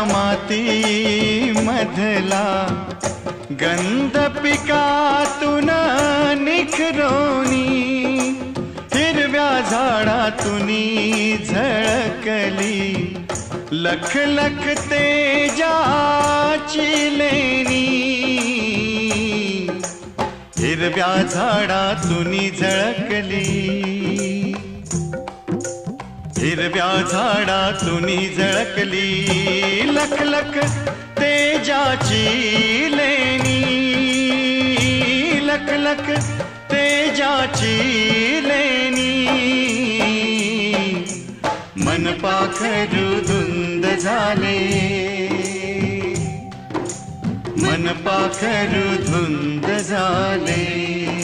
माती मधला गंध पिकातून निखरोनी, हिरव्या झाडातूनी झळकली लख लख तेजाची लेणी, हिरव्या झाडातूनी झळकली, हिरव्या झाडातूनी झळकली लख लख तेजाची लेणी, लख लख तेजाची लेणी, मन पाखरू धुंद झाले, मन पाखरू धुंद झाले.